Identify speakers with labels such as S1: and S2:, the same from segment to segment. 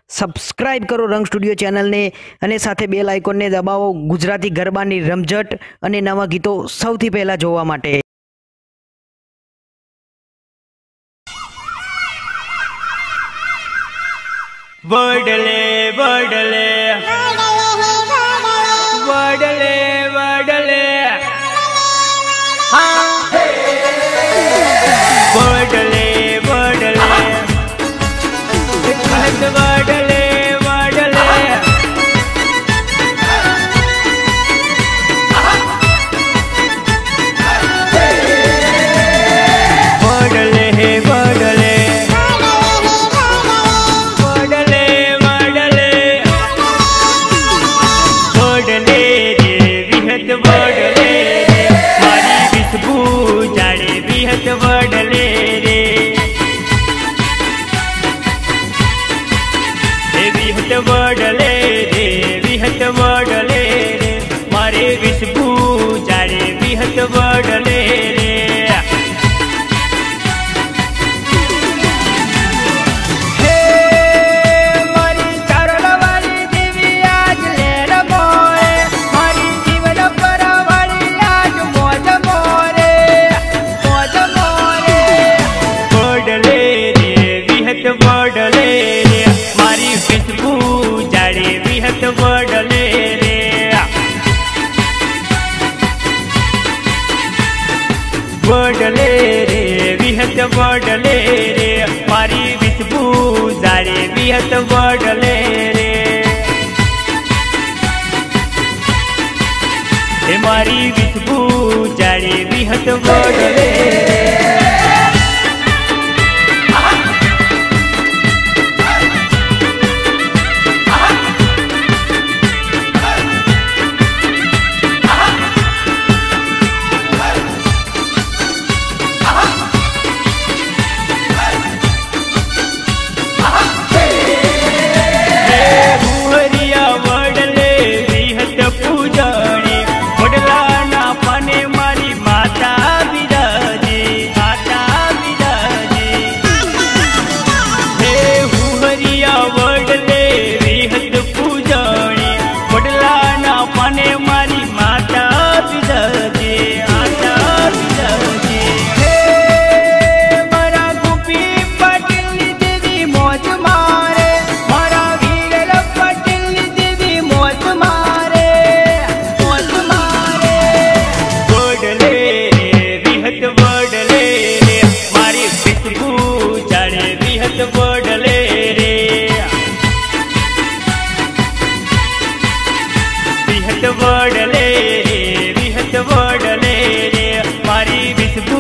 S1: Subscribe કરો રંગ studio ચેનલને અને સાથે બેલ આઇકોનને દબાવો ગુજરાતી ગરબાની રમઝટ અને નવા ગીતો સૌથી પહેલા જોવા માટે।
S2: વડલે વડલે વડલે વડલે હા વડલે વડલે વડલે वडले रे विहत वडले रे मारे विष्णु जाड़े विहत वडले रे हे मारी चरण वाली देवी आज ले रमोए मारी जीवन पर वाली आज मौज मोरे वडले रे विहत वडले रे मारी विष्णु जाड़े विहत वडले रे वडले रे विहत वडले रे मारी विष्णु जाड़े विहत वडले रे मारी विष्णु जाड़े विहत वडले रे वडले रे विहत वडले रे मारी विष्णु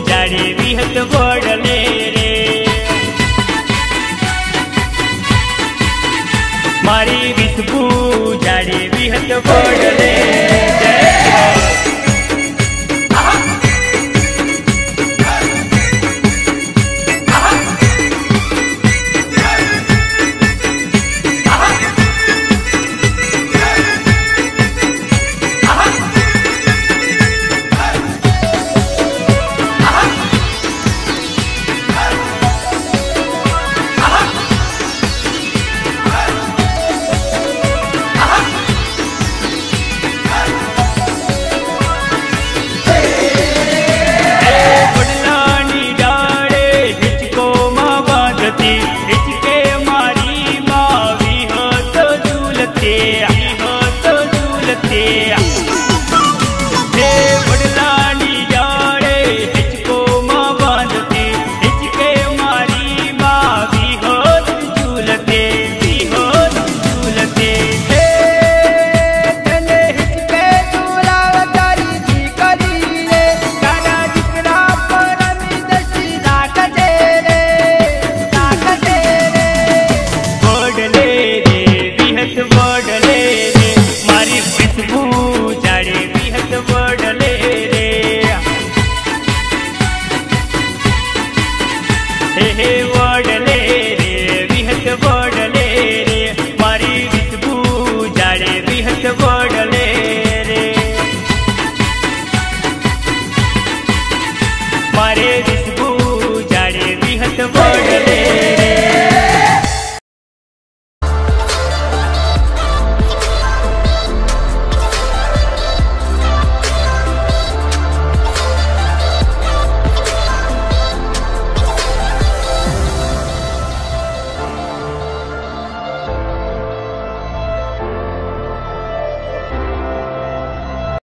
S2: जाड़े विहत वडले रे मारी विष्णु जाड़े विहत वडले।